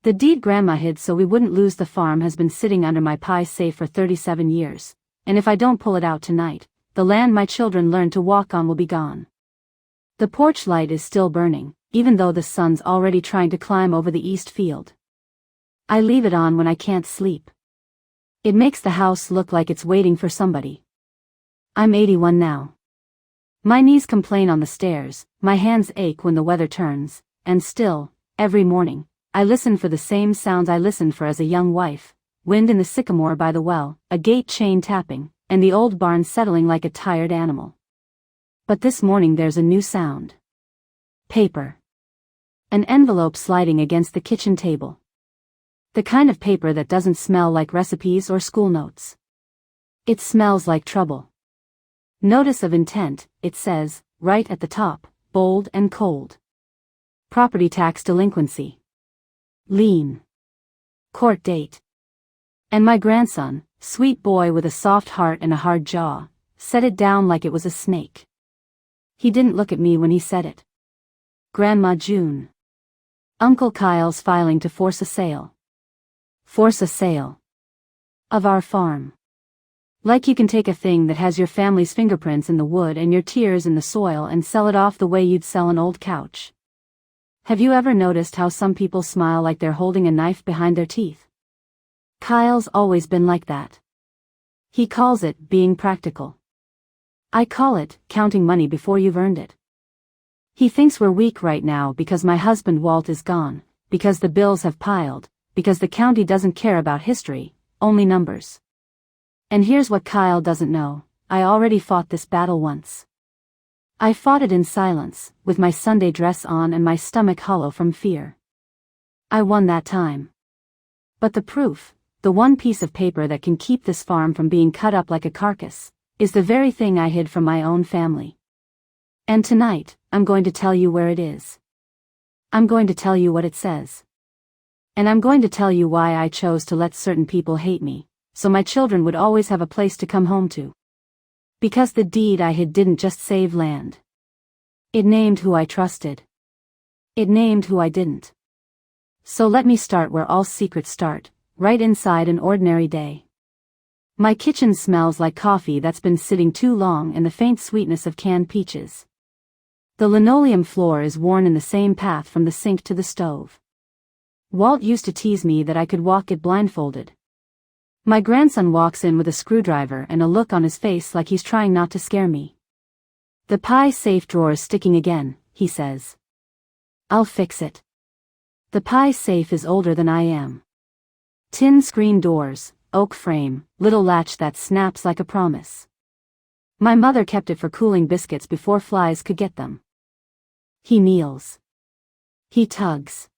The deed Grandma hid so we wouldn't lose the farm has been sitting under my pie safe for 37 years, and if I don't pull it out tonight, the land my children learned to walk on will be gone. The porch light is still burning, even though the sun's already trying to climb over the east field. I leave it on when I can't sleep. It makes the house look like it's waiting for somebody. I'm 81 now. My knees complain on the stairs, my hands ache when the weather turns, and still, every morning, I listen for the same sounds I listened for as a young wife: wind in the sycamore by the well, a gate chain tapping, and the old barn settling like a tired animal. But this morning there's a new sound. Paper. An envelope sliding against the kitchen table. The kind of paper that doesn't smell like recipes or school notes. It smells like trouble. Notice of intent, it says, right at the top, bold and cold. Property tax delinquency. Lien. Court date. And my grandson, sweet boy with a soft heart and a hard jaw, set it down like it was a snake. He didn't look at me when he said it. Grandma June. Uncle Kyle's filing to force a sale. Force a sale. Of our farm. Like you can take a thing that has your family's fingerprints in the wood and your tears in the soil and sell it off the way you'd sell an old couch. Have you ever noticed how some people smile like they're holding a knife behind their teeth? Kyle's always been like that. He calls it being practical. I call it counting money before you've earned it. He thinks we're weak right now because my husband Walt is gone, because the bills have piled, because the county doesn't care about history, only numbers. And here's what Kyle doesn't know: I already fought this battle once. I fought it in silence, with my Sunday dress on and my stomach hollow from fear. I won that time. But the proof, the one piece of paper that can keep this farm from being cut up like a carcass, is the very thing I hid from my own family. And tonight, I'm going to tell you where it is. I'm going to tell you what it says. And I'm going to tell you why I chose to let certain people hate me, so my children would always have a place to come home to. Because the deed I hid didn't just save land. It named who I trusted. It named who I didn't. So let me start where all secrets start, right inside an ordinary day. My kitchen smells like coffee that's been sitting too long and the faint sweetness of canned peaches. The linoleum floor is worn in the same path from the sink to the stove. Walt used to tease me that I could walk it blindfolded. My grandson walks in with a screwdriver and a look on his face like he's trying not to scare me. The pie safe drawer's sticking again, he says. I'll fix it. The pie safe is older than I am. Tin screen doors, oak frame, little latch that snaps like a promise. My mother kept it for cooling biscuits before flies could get them. He kneels. He tugs.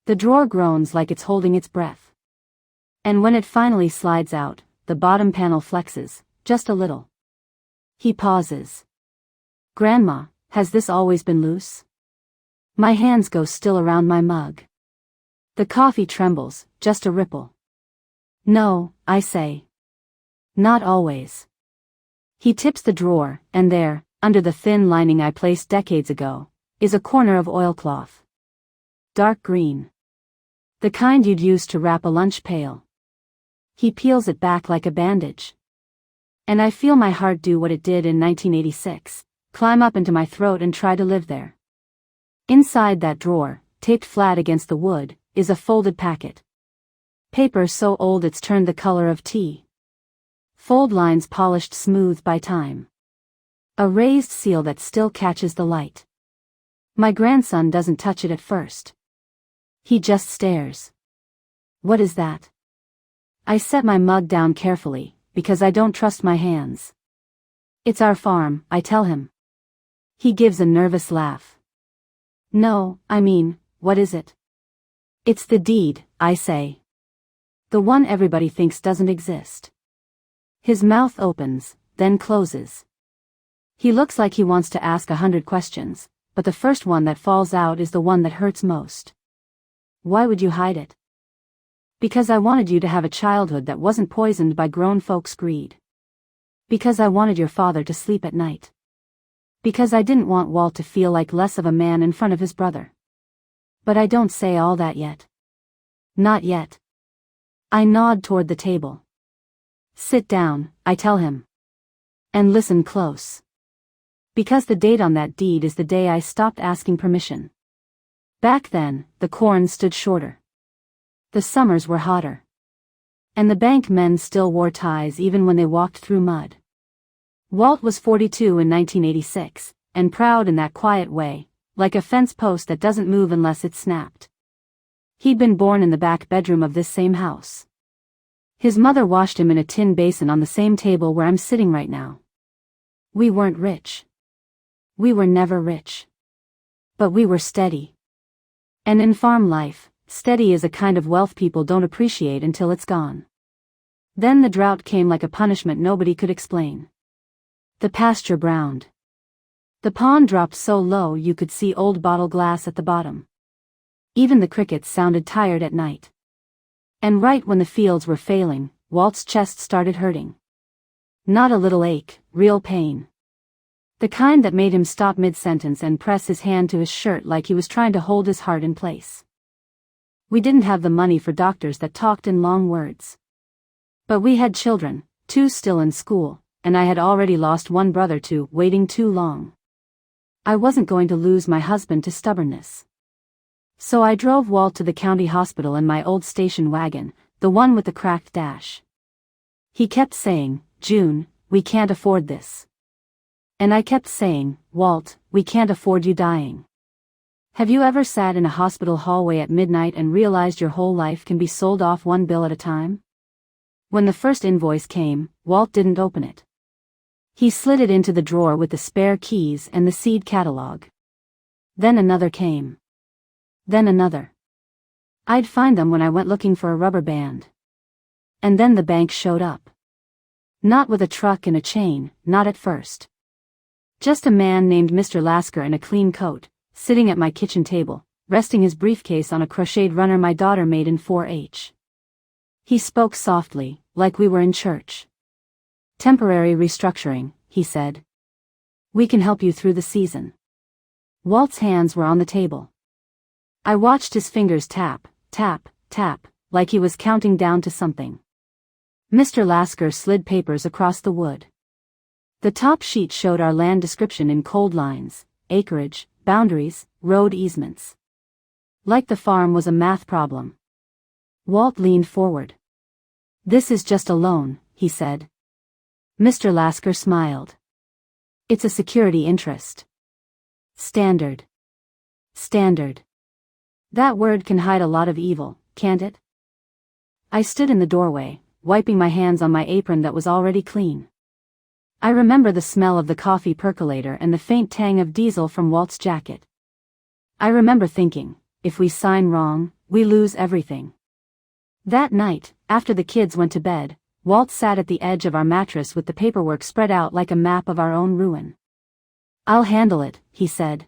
The drawer groans like it's holding its breath. And when it finally slides out, the bottom panel flexes, just a little. He pauses. Grandma, has this always been loose? My hands go still around my mug. The coffee trembles, just a ripple. No, I say. Not always. He tips the drawer, and there, under the thin lining I placed decades ago, is a corner of oilcloth. Dark green. The kind you'd use to wrap a lunch pail. He peels it back like a bandage. And I feel my heart do what it did in 1986, climb up into my throat and try to live there. Inside that drawer, taped flat against the wood, is a folded packet. Paper so old it's turned the color of tea. Fold lines polished smooth by time. A raised seal that still catches the light. My grandson doesn't touch it at first. He just stares. What is that? I set my mug down carefully, because I don't trust my hands. It's our farm, I tell him. He gives a nervous laugh. No, I mean, what is it? It's the deed, I say. The one everybody thinks doesn't exist. His mouth opens, then closes. He looks like he wants to ask 100 questions, but the first one that falls out is the one that hurts most. Why would you hide it? Because I wanted you to have a childhood that wasn't poisoned by grown folks' greed. Because I wanted your father to sleep at night. Because I didn't want Walt to feel like less of a man in front of his brother. But I don't say all that yet. Not yet. I nod toward the table. Sit down, I tell him. And listen close. Because the date on that deed is the day I stopped asking permission. Back then, the corn stood shorter. The summers were hotter. And the bank men still wore ties even when they walked through mud. Walt was 42 in 1986, and proud in that quiet way, like a fence post that doesn't move unless it's snapped. He'd been born in the back bedroom of this same house. His mother washed him in a tin basin on the same table where I'm sitting right now. We weren't rich. We were never rich. But we were steady. And in farm life, steady is a kind of wealth people don't appreciate until it's gone. Then the drought came like a punishment nobody could explain. The pasture browned. The pond dropped so low you could see old bottle glass at the bottom. Even the crickets sounded tired at night. And right when the fields were failing, Walt's chest started hurting. Not a little ache, real pain. The kind that made him stop mid-sentence and press his hand to his shirt like he was trying to hold his heart in place. We didn't have the money for doctors that talked in long words. But we had children, 2 still in school, and I had already lost 1 brother to waiting too long. I wasn't going to lose my husband to stubbornness. So I drove Walt to the county hospital in my old station wagon, the one with the cracked dash. He kept saying, "June, we can't afford this." And I kept saying, "Walt, we can't afford you dying." Have you ever sat in a hospital hallway at midnight and realized your whole life can be sold off 1 bill at a time? When the first invoice came, Walt didn't open it. He slid it into the drawer with the spare keys and the seed catalog. Then another came. Then another. I'd find them when I went looking for a rubber band. And then the bank showed up. Not with a truck and a chain, not at first. Just a man named Mr. Lasker in a clean coat, sitting at my kitchen table, resting his briefcase on a crocheted runner my daughter made in 4-H. He spoke softly, like we were in church. "Temporary restructuring," he said. "We can help you through the season." Walt's hands were on the table. I watched his fingers tap, tap, tap, like he was counting down to something. Mr. Lasker slid papers across the wood. The top sheet showed our land description in cold lines, acreage, boundaries, road easements. Like the farm was a math problem. Walt leaned forward. "This is just a loan," he said. Mr. Lasker smiled. "It's a security interest." Standard. Standard. That word can hide a lot of evil, can't it? I stood in the doorway, wiping my hands on my apron that was already clean. I remember the smell of the coffee percolator and the faint tang of diesel from Walt's jacket. I remember thinking, if we sign wrong, we lose everything. That night, after the kids went to bed, Walt sat at the edge of our mattress with the paperwork spread out like a map of our own ruin. "I'll handle it," he said.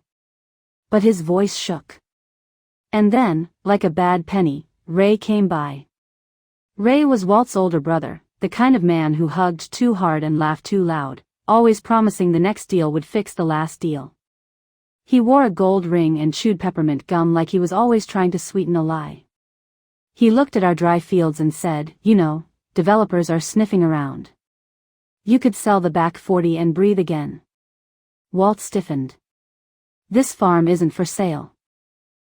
But his voice shook. And then, like a bad penny, Ray came by. Ray was Walt's older brother, the kind of man who hugged too hard and laughed too loud, always promising the next deal would fix the last deal. He wore a gold ring and chewed peppermint gum like he was always trying to sweeten a lie. He looked at our dry fields and said, "You know, developers are sniffing around. You could sell the back 40 and breathe again." Walt stiffened. "This farm isn't for sale."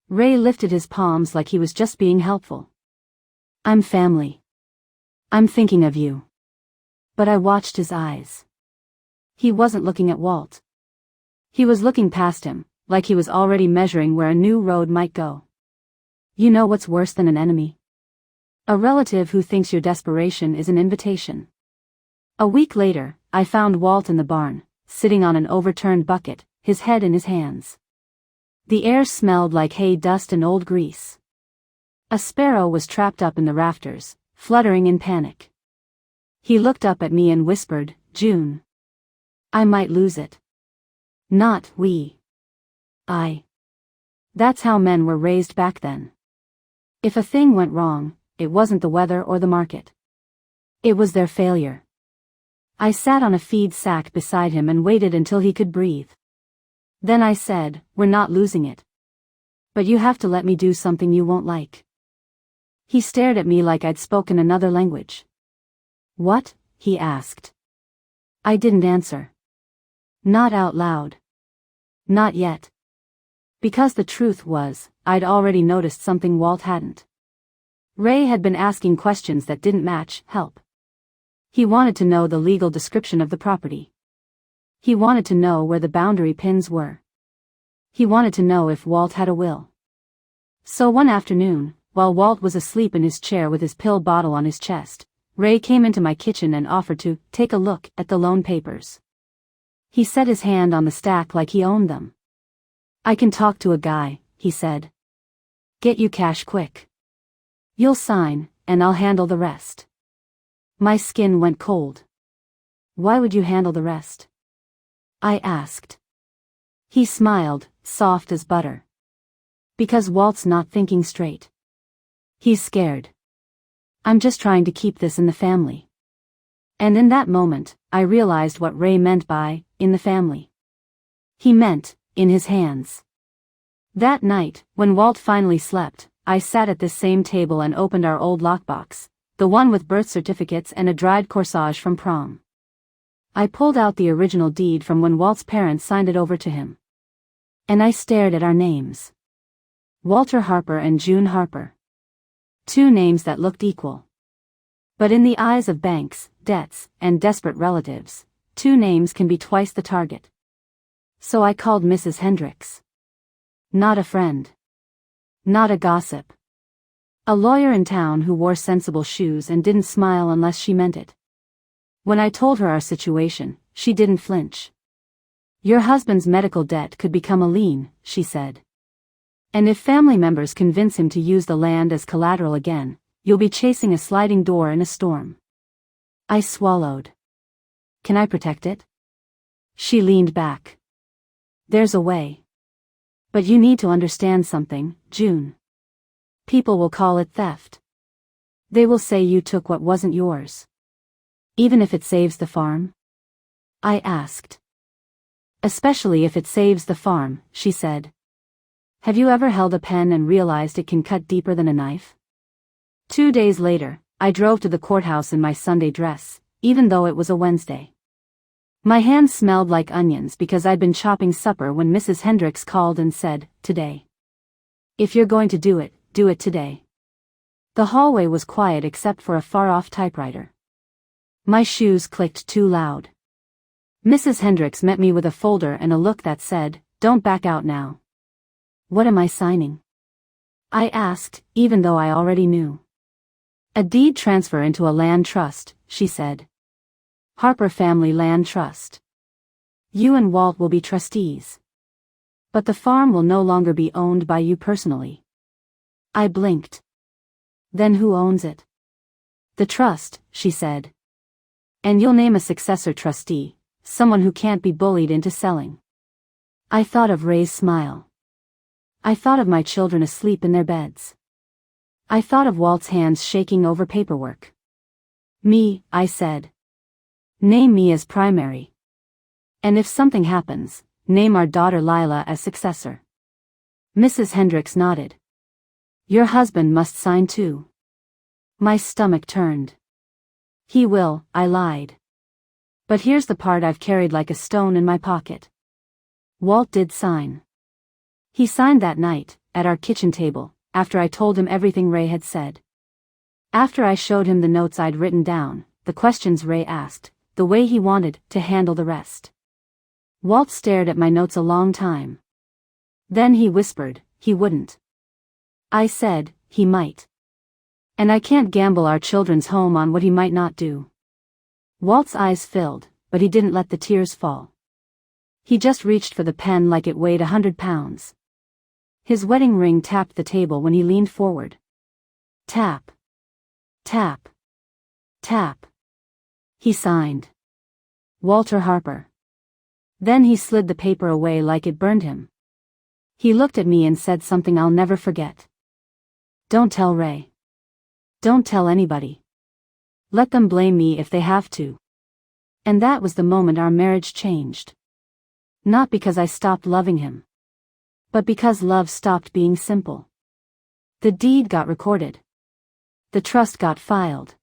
Ray lifted his palms like he was just being helpful. "I'm family. I'm thinking of you." But I watched his eyes. He wasn't looking at Walt. He was looking past him, like he was already measuring where a new road might go. You know what's worse than an enemy? A relative who thinks your desperation is an invitation. A week later, I found Walt in the barn, sitting on an overturned bucket, his head in his hands. The air smelled like hay dust and old grease. A sparrow was trapped up in the rafters, fluttering in panic. He looked up at me and whispered, "June. I might lose it." Not we. I. That's how men were raised back then. If a thing went wrong, it wasn't the weather or the market. It was their failure. I sat on a feed sack beside him and waited until he could breathe. Then I said, "We're not losing it. But you have to let me do something you won't like." He stared at me like I'd spoken another language. What? He asked. I didn't answer. Not out loud. Not yet. Because the truth was, I'd already noticed something Walt hadn't. Ray had been asking questions that didn't match help. He wanted to know the legal description of the property. He wanted to know where the boundary pins were. He wanted to know if Walt had a will. So one afternoon, while Walt was asleep in his chair with his pill bottle on his chest, Ray came into my kitchen and offered to take a look at the loan papers. He set his hand on the stack like he owned them. I can talk to a guy, he said. Get you cash quick. You'll sign, and I'll handle the rest. My skin went cold. Why would you handle the rest? I asked. He smiled, soft as butter. Because Walt's not thinking straight. He's scared. I'm just trying to keep this in the family. And in that moment, I realized what Ray meant by, in the family. He meant, in his hands. That night, when Walt finally slept, I sat at this same table and opened our old lockbox, the one with birth certificates and a dried corsage from prom. I pulled out the original deed from when Walt's parents signed it over to him. And I stared at our names. Walter Harper and June Harper. Two names that looked equal. But in the eyes of banks, debts, and desperate relatives, two names can be twice the target. So I called Mrs. Hendricks. Not a friend. Not a gossip. A lawyer in town who wore sensible shoes and didn't smile unless she meant it. When I told her our situation, she didn't flinch. Your husband's medical debt could become a lien, she said. And if family members convince him to use the land as collateral again, you'll be chasing a sliding door in a storm. I swallowed. Can I protect it? She leaned back. There's a way. But you need to understand something, June. People will call it theft. They will say you took what wasn't yours. Even if it saves the farm? I asked. Especially if it saves the farm, she said. Have you ever held a pen and realized it can cut deeper than a knife? 2 days later, I drove to the courthouse in my Sunday dress, even though it was a Wednesday. My hands smelled like onions because I'd been chopping supper when Mrs. Hendricks called and said, "Today. If you're going to do it today." The hallway was quiet except for a far-off typewriter. My shoes clicked too loud. Mrs. Hendricks met me with a folder and a look that said, "Don't back out now." What am I signing? I asked, even though I already knew. A deed transfer into a land trust, she said. Harper Family Land Trust. You and Walt will be trustees. But the farm will no longer be owned by you personally. I blinked. Then who owns it? The trust, she said. And you'll name a successor trustee, someone who can't be bullied into selling. I thought of Ray's smile. I thought of my children asleep in their beds. I thought of Walt's hands shaking over paperwork. Me, I said. Name me as primary. And if something happens, name our daughter Lila as successor. Mrs. Hendricks nodded. Your husband must sign too. My stomach turned. He will, I lied. But here's the part I've carried like a stone in my pocket. Walt did sign. He signed that night, at our kitchen table, after I told him everything Ray had said. After I showed him the notes I'd written down, the questions Ray asked, the way he wanted to handle the rest. Walt stared at my notes a long time. Then he whispered, he wouldn't. I said, he might. And I can't gamble our children's home on what he might not do. Walt's eyes filled, but he didn't let the tears fall. He just reached for the pen like it weighed 100 pounds. His wedding ring tapped the table when he leaned forward. Tap. Tap. Tap. He signed. Walter Harper. Then he slid the paper away like it burned him. He looked at me and said something I'll never forget. Don't tell Ray. Don't tell anybody. Let them blame me if they have to. And that was the moment our marriage changed. Not because I stopped loving him. But because love stopped being simple. The deed got recorded. The trust got filed.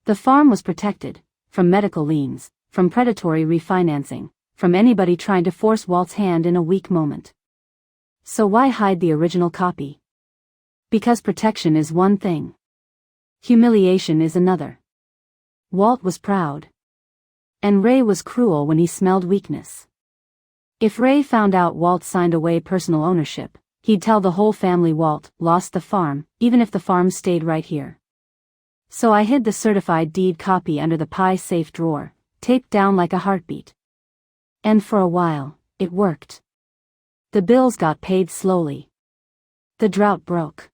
The farm was protected, from medical liens, from predatory refinancing, from anybody trying to force Walt's hand in a weak moment. So why hide the original copy? Because protection is one thing. Humiliation is another. Walt was proud. And Ray was cruel when he smelled weakness. If Ray found out Walt signed away personal ownership, he'd tell the whole family Walt lost the farm, even if the farm stayed right here. So I hid the certified deed copy under the pie safe drawer, taped down like a heartbeat. And for a while, it worked. The bills got paid slowly. The drought broke.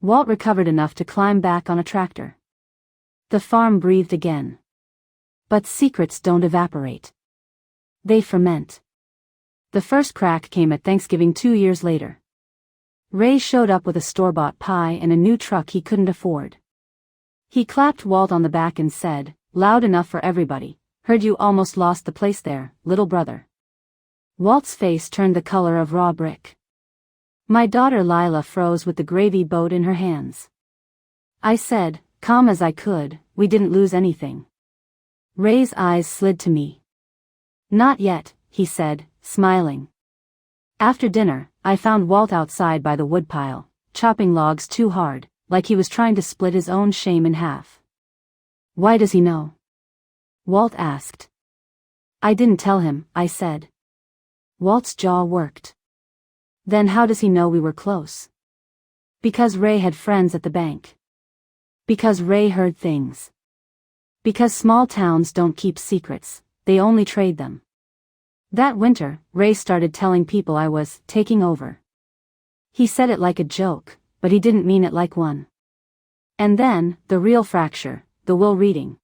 Walt recovered enough to climb back on a tractor. The farm breathed again. But secrets don't evaporate. They ferment. The first crack came at Thanksgiving 2 years later. Ray showed up with a store-bought pie and a new truck he couldn't afford. He clapped Walt on the back and said, loud enough for everybody, "Heard you almost lost the place there, little brother." Walt's face turned the color of raw brick. My daughter Lila froze with the gravy boat in her hands. I said, calm as I could, "We didn't lose anything." Ray's eyes slid to me. "Not yet," he said, smiling. After dinner, I found Walt outside by the woodpile, chopping logs too hard, like he was trying to split his own shame in half. "Why does he know?" Walt asked. "I didn't tell him," I said. Walt's jaw worked. "Then how does he know we were close?" "Because Ray had friends at the bank. Because Ray heard things. Because small towns don't keep secrets, they only trade them. That winter, Ray started telling people I was taking over. He said it like a joke, but he didn't mean it like one. And then, the real fracture, the will reading.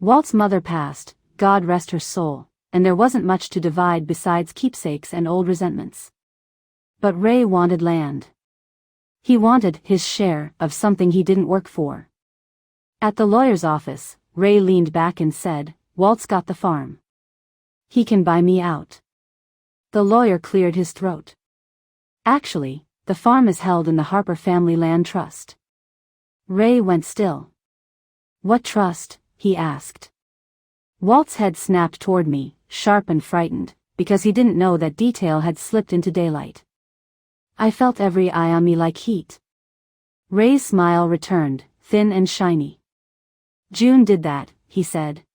Walt's mother passed, God rest her soul, and there wasn't much to divide besides keepsakes and old resentments. But Ray wanted land. He wanted his share of something he didn't work for. At the lawyer's office, Ray leaned back and said, "Walt's got the farm. He can buy me out." The lawyer cleared his throat. "Actually, the farm is held in the Harper Family Land Trust." Ray went still. "What trust?" he asked. Walt's head snapped toward me, sharp and frightened, because he didn't know that detail had slipped into daylight. I felt every eye on me like heat. Ray's smile returned, thin and shiny. "June did that," he said.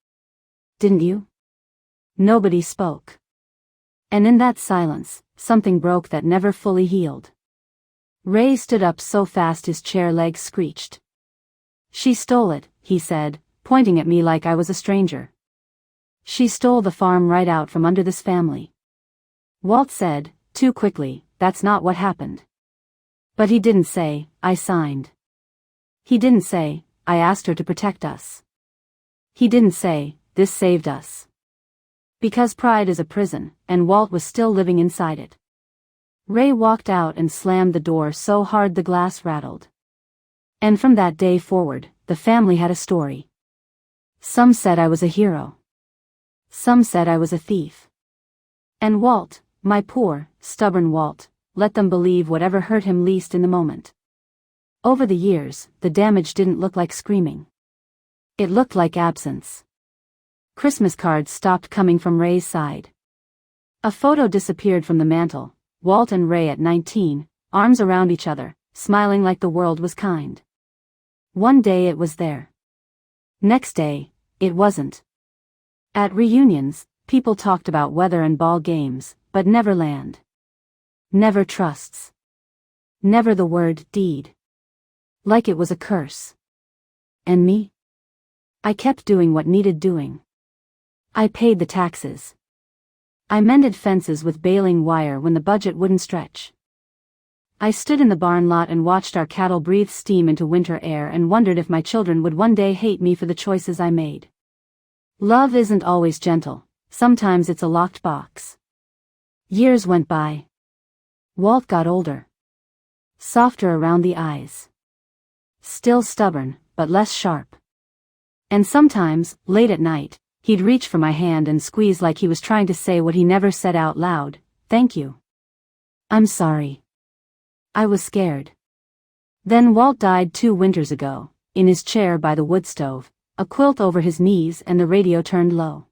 "Didn't you?" Nobody spoke. And in that silence, something broke that never fully healed. Ray stood up so fast his chair legs screeched. "She stole it," he said, pointing at me like I was a stranger. "She stole the farm right out from under this family." Walt said, too quickly, "That's not what happened." But he didn't say, "I signed." He didn't say, "I asked her to protect us." He didn't say, "This saved us." Because pride is a prison, and Walt was still living inside it. Ray walked out and slammed the door so hard the glass rattled. And from that day forward, the family had a story. Some said I was a hero. Some said I was a thief. And Walt, my poor, stubborn Walt, let them believe whatever hurt him least in the moment. Over the years, the damage didn't look like screaming. It looked like absence. Christmas cards stopped coming from Ray's side. A photo disappeared from the mantel, Walt and Ray at 19, arms around each other, smiling like the world was kind. One day it was there. Next day, it wasn't. At reunions, people talked about weather and ball games, but never land. Never trusts. Never the word deed. Like it was a curse. And me? I kept doing what needed doing. I paid the taxes. I mended fences with baling wire when the budget wouldn't stretch. I stood in the barn lot and watched our cattle breathe steam into winter air and wondered if my children would one day hate me for the choices I made. Love isn't always gentle, sometimes it's a locked box. Years went by. Walt got older. Softer around the eyes. Still stubborn, but less sharp. And sometimes, late at night, he'd reach for my hand and squeeze like he was trying to say what he never said out loud, "Thank you. I'm sorry. I was scared." Then Walt died 2 winters ago, in his chair by the wood stove, a quilt over his knees and the radio turned low.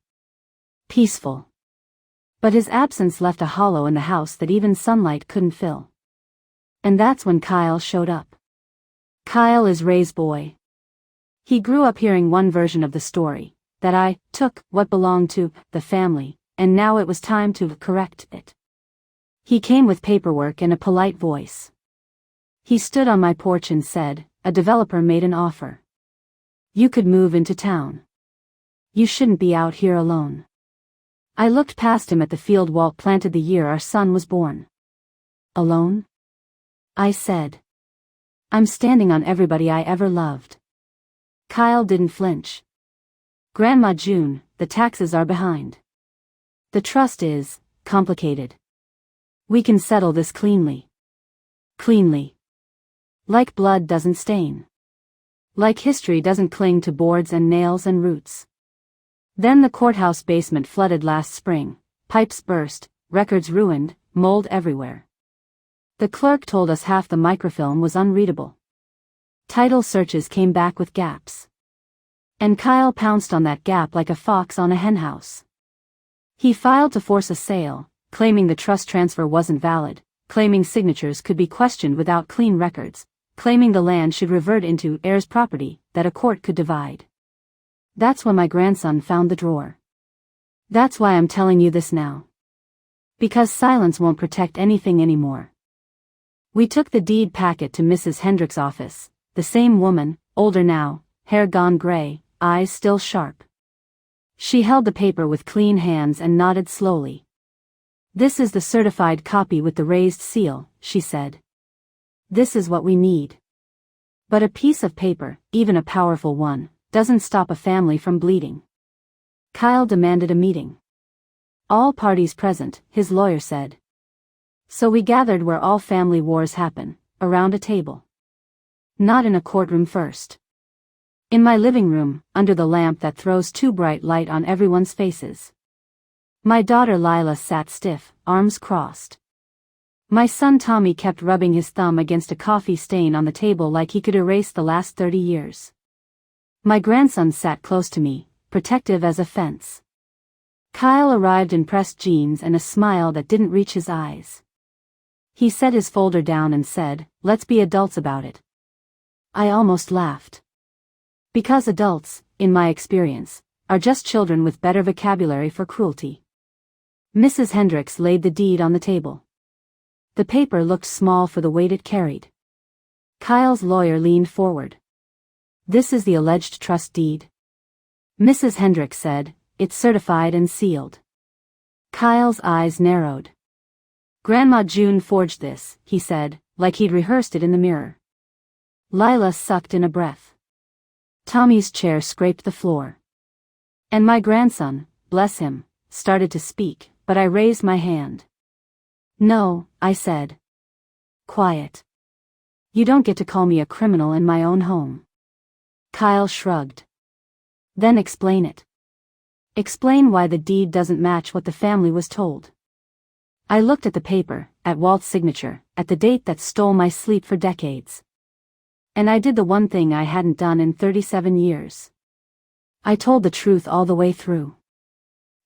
Peaceful. But his absence left a hollow in the house that even sunlight couldn't fill. And that's when Kyle showed up. Kyle is Ray's boy. He grew up hearing one version of the story, that I took what belonged to the family, and now it was time to correct it. He came with paperwork and a polite voice. He stood on my porch and said, "A developer made an offer. You could move into town. You shouldn't be out here alone." I looked past him at the field Walt planted the year our son was born. "Alone?" I said. "I'm standing on everybody I ever loved." Kyle didn't flinch. "Grandma June, the taxes are behind. The trust is complicated. We can settle this cleanly." Cleanly. Like blood doesn't stain. Like history doesn't cling to boards and nails and roots. Then the courthouse basement flooded last spring, pipes burst, records ruined, mold everywhere. The clerk told us half the microfilm was unreadable. Title searches came back with gaps. And Kyle pounced on that gap like a fox on a henhouse. He filed to force a sale, claiming the trust transfer wasn't valid, claiming signatures could be questioned without clean records, claiming the land should revert into heirs' property that a court could divide. That's when my grandson found the drawer. That's why I'm telling you this now. Because silence won't protect anything anymore. We took the deed packet to Mrs. Hendrick's office, the same woman, older now, hair gone gray, eyes still sharp. She held the paper with clean hands and nodded slowly. "This is the certified copy with the raised seal," she said. "This is what we need." But a piece of paper, even a powerful one, doesn't stop a family from bleeding. Kyle demanded a meeting. All parties present, his lawyer said. So we gathered where all family wars happen, around a table. Not in a courtroom first. In my living room, under the lamp that throws too bright light on everyone's faces. My daughter Lila sat stiff, arms crossed. My son Tommy kept rubbing his thumb against a coffee stain on the table like he could erase the last 30 years. My grandson sat close to me, protective as a fence. Kyle arrived in pressed jeans and a smile that didn't reach his eyes. He set his folder down and said, "Let's be adults about it." I almost laughed. Because adults, in my experience, are just children with better vocabulary for cruelty. Mrs. Hendricks laid the deed on the table. The paper looked small for the weight it carried. Kyle's lawyer leaned forward. "This is the alleged trust deed." Mrs. Hendricks said, "It's certified and sealed." Kyle's eyes narrowed. "Grandma June forged this," he said, like he'd rehearsed it in the mirror. Lila sucked in a breath. Tommy's chair scraped the floor. And my grandson, bless him, started to speak, but I raised my hand. "No," I said. "Quiet. You don't get to call me a criminal in my own home." Kyle shrugged. "Then explain it. Explain why the deed doesn't match what the family was told." I looked at the paper, at Walt's signature, at the date that stole my sleep for decades. And I did the one thing I hadn't done in 37 years. I told the truth all the way through.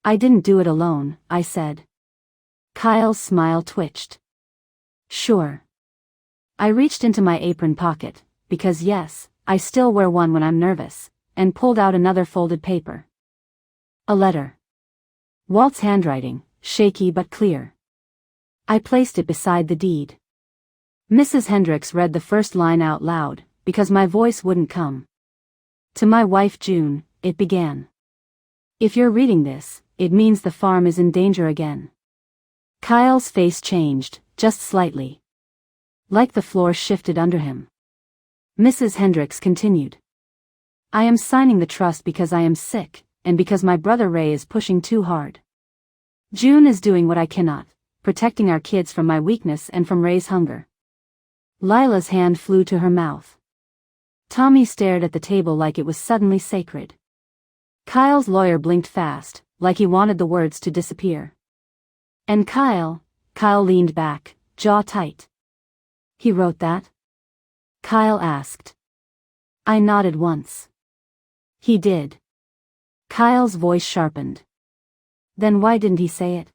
"I didn't do it alone," I said. Kyle's smile twitched. "Sure." I reached into my apron pocket, because yes, I still wear one when I'm nervous, and pulled out another folded paper. A letter. Walt's handwriting, shaky but clear. I placed it beside the deed. Mrs. Hendricks read the first line out loud, because my voice wouldn't come. "To my wife June," it began. "If you're reading this, it means the farm is in danger again." Kyle's face changed, just slightly. Like the floor shifted under him. Mrs. Hendricks continued. "I am signing the trust because I am sick, and because my brother Ray is pushing too hard. June is doing what I cannot, protecting our kids from my weakness and from Ray's hunger." Lila's hand flew to her mouth. Tommy stared at the table like it was suddenly sacred. Kyle's lawyer blinked fast, like he wanted the words to disappear. "And Kyle leaned back, jaw tight. He wrote that?" Kyle asked. I nodded once. He did. Kyle's voice sharpened. Then why didn't he say it?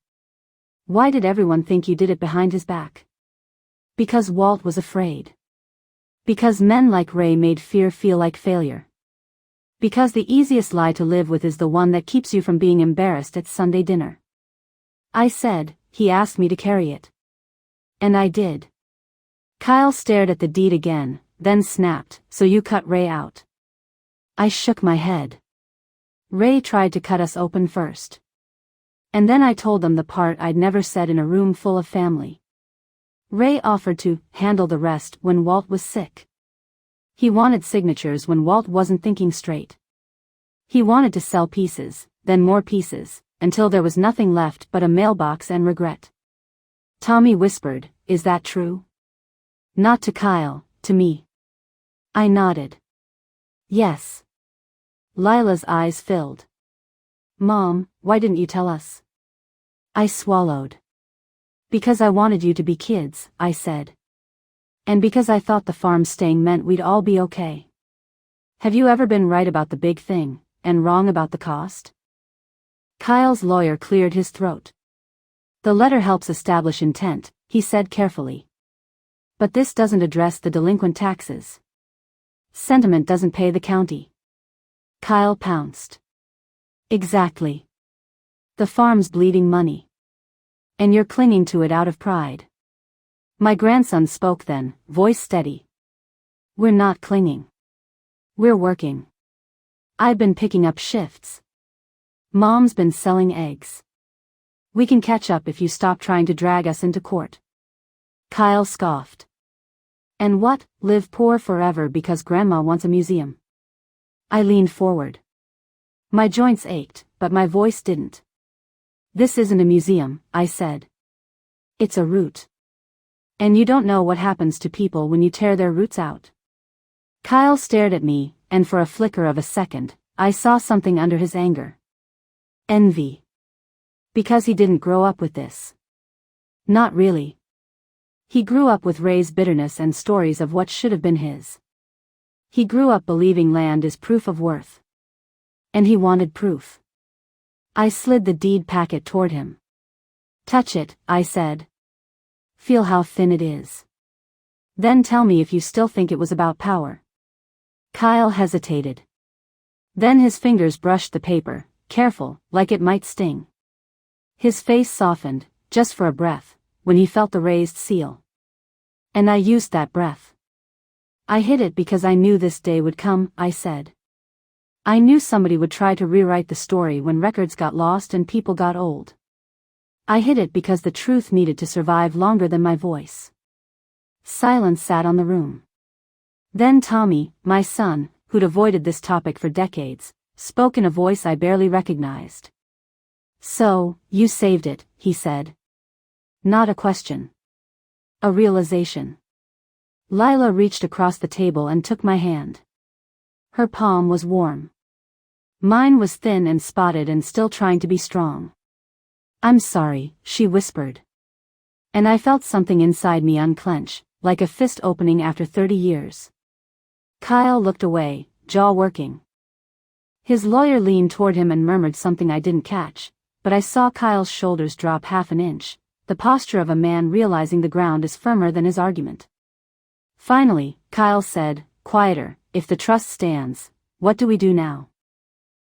Why did everyone think you did it behind his back? Because Walt was afraid. Because men like Ray made fear feel like failure. Because the easiest lie to live with is the one that keeps you from being embarrassed at Sunday dinner. I said, he asked me to carry it. And I did. Kyle stared at the deed again, then snapped, so you cut Ray out. I shook my head. Ray tried to cut us open first. And then I told them the part I'd never said in a room full of family. Ray offered to handle the rest when Walt was sick. He wanted signatures when Walt wasn't thinking straight. He wanted to sell pieces, then more pieces, until there was nothing left but a mailbox and regret. Tommy whispered, "Is that true?" Not to Kyle, to me. I nodded. Yes. Lila's eyes filled. Mom, why didn't you tell us? I swallowed. Because I wanted you to be kids, I said. And because I thought the farm staying meant we'd all be okay. Have you ever been right about the big thing, and wrong about the cost? Kyle's lawyer cleared his throat. The letter helps establish intent, he said carefully. But this doesn't address the delinquent taxes. Sentiment doesn't pay the county. Kyle pounced. Exactly. The farm's bleeding money. And you're clinging to it out of pride. My grandson spoke then, voice steady. We're not clinging. We're working. I've been picking up shifts. Mom's been selling eggs. We can catch up if you stop trying to drag us into court. Kyle scoffed. And what, live poor forever because Grandma wants a museum? I leaned forward. My joints ached, but my voice didn't. This isn't a museum, I said. It's a root. And you don't know what happens to people when you tear their roots out. Kyle stared at me, and for a flicker of a second, I saw something under his anger. Envy. Because he didn't grow up with this. Not really. He grew up with Ray's bitterness and stories of what should have been his. He grew up believing land is proof of worth. And he wanted proof. I slid the deed packet toward him. Touch it, I said. Feel how thin it is. Then tell me if you still think it was about power. Kyle hesitated. Then his fingers brushed the paper, careful, like it might sting. His face softened, just for a breath, when he felt the raised seal. And I used that breath. I hid it because I knew this day would come, I said. I knew somebody would try to rewrite the story when records got lost and people got old. I hid it because the truth needed to survive longer than my voice. Silence sat on the room. Then Tommy, my son, who'd avoided this topic for decades, spoke in a voice I barely recognized. So, you saved it, he said. Not a question. A realization. Lila reached across the table and took my hand. Her palm was warm. Mine was thin and spotted and still trying to be strong. I'm sorry, she whispered. And I felt something inside me unclench, like a fist opening after 30 years. Kyle looked away, jaw working. His lawyer leaned toward him and murmured something I didn't catch, but I saw Kyle's shoulders drop half an inch, the posture of a man realizing the ground is firmer than his argument. Finally, Kyle said, quieter, if the trust stands, what do we do now?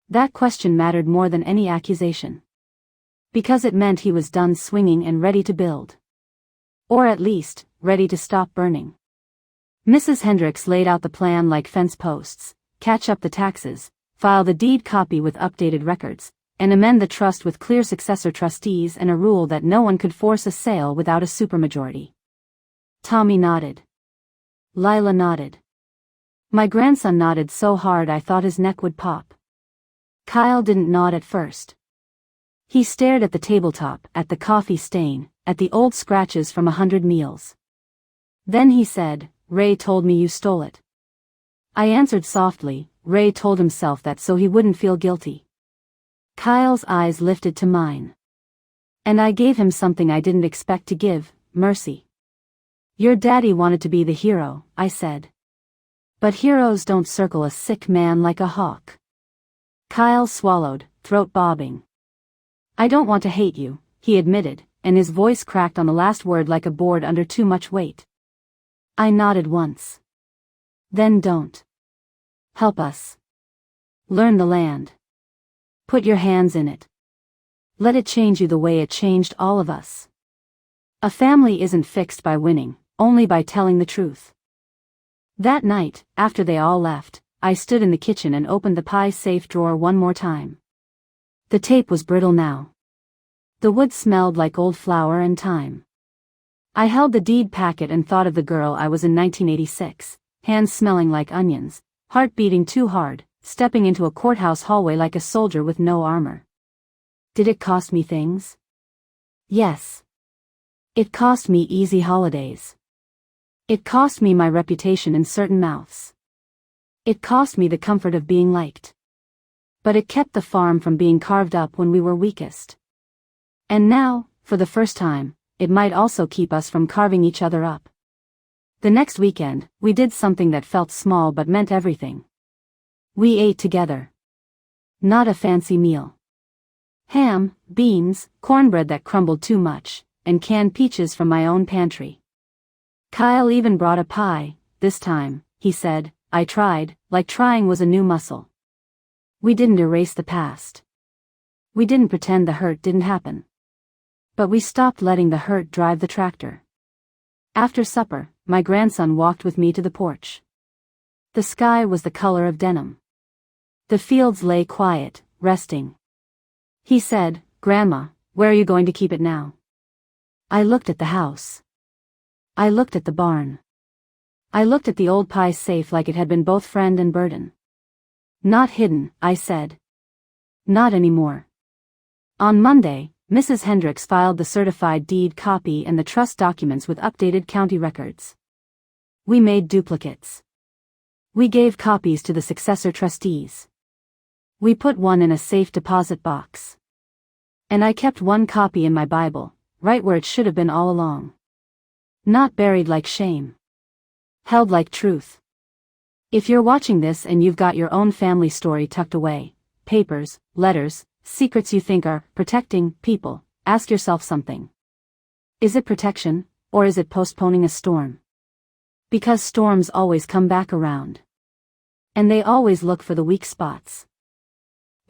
That question mattered more than any accusation. Because it meant he was done swinging and ready to build. Or at least, ready to stop burning. Mrs. Hendricks laid out the plan like fence posts: catch up the taxes, file the deed copy with updated records, and amend the trust with clear successor trustees and a rule that no one could force a sale without a supermajority. Tommy nodded. Lila nodded. My grandson nodded so hard I thought his neck would pop. Kyle didn't nod at first. He stared at the tabletop, at the coffee stain, at the old scratches from 100 meals. Then he said, Ray told me you stole it. I answered softly, Ray told himself that so he wouldn't feel guilty. Kyle's eyes lifted to mine. And I gave him something I didn't expect to give, mercy. Your daddy wanted to be the hero, I said. But heroes don't circle a sick man like a hawk. Kyle swallowed, throat bobbing. I don't want to hate you, he admitted, and his voice cracked on the last word like a board under too much weight. I nodded once. Then don't. Help us. Learn the land. Put your hands in it. Let it change you the way it changed all of us. A family isn't fixed by winning, only by telling the truth. That night, after they all left, I stood in the kitchen and opened the pie safe drawer one more time. The tape was brittle now. The wood smelled like old flour and thyme. I held the deed packet and thought of the girl I was in 1986, hands smelling like onions, heart beating too hard, stepping into a courthouse hallway like a soldier with no armor. Did it cost me things? Yes. It cost me easy holidays. It cost me my reputation in certain mouths. It cost me the comfort of being liked. But it kept the farm from being carved up when we were weakest. And now, for the first time, it might also keep us from carving each other up. The next weekend, we did something that felt small but meant everything. We ate together. Not a fancy meal. Ham, beans, cornbread that crumbled too much, and canned peaches from my own pantry. Kyle even brought a pie. This time, he said, I tried, like trying was a new muscle. We didn't erase the past. We didn't pretend the hurt didn't happen. But we stopped letting the hurt drive the tractor. After supper, my grandson walked with me to the porch. The sky was the color of denim. The fields lay quiet, resting. He said, Grandma, where are you going to keep it now? I looked at the house. I looked at the barn. I looked at the old pie safe like it had been both friend and burden. Not hidden, I said. Not anymore. On Monday, Mrs. Hendricks filed the certified deed copy and the trust documents with updated county records. We made duplicates. We gave copies to the successor trustees. We put one in a safe deposit box. And I kept one copy in my Bible, right where it should have been all along. Not buried like shame. Held like truth. If you're watching this and you've got your own family story tucked away, papers, letters, secrets you think are protecting people, ask yourself something. Is it protection, or is it postponing a storm? Because storms always come back around. And they always look for the weak spots.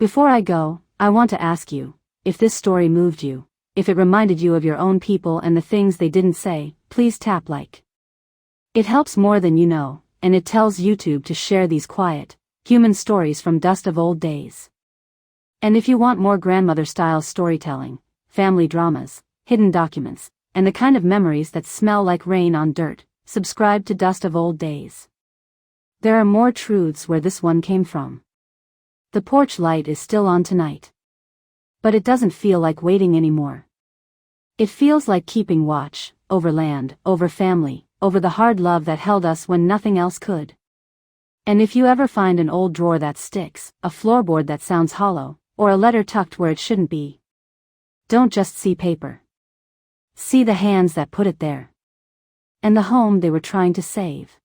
Before I go, I want to ask you, if this story moved you, if it reminded you of your own people and the things they didn't say, please tap like. It helps more than you know, and it tells YouTube to share these quiet, human stories from dust of old days. And if you want more grandmother-style storytelling, family dramas, hidden documents, and the kind of memories that smell like rain on dirt, subscribe to Dust of Old Days. There are more truths where this one came from. The porch light is still on tonight. But it doesn't feel like waiting anymore. It feels like keeping watch, over land, over family, over the hard love that held us when nothing else could. And if you ever find an old drawer that sticks, a floorboard that sounds hollow, or a letter tucked where it shouldn't be, don't just see paper. See the hands that put it there. And the home they were trying to save.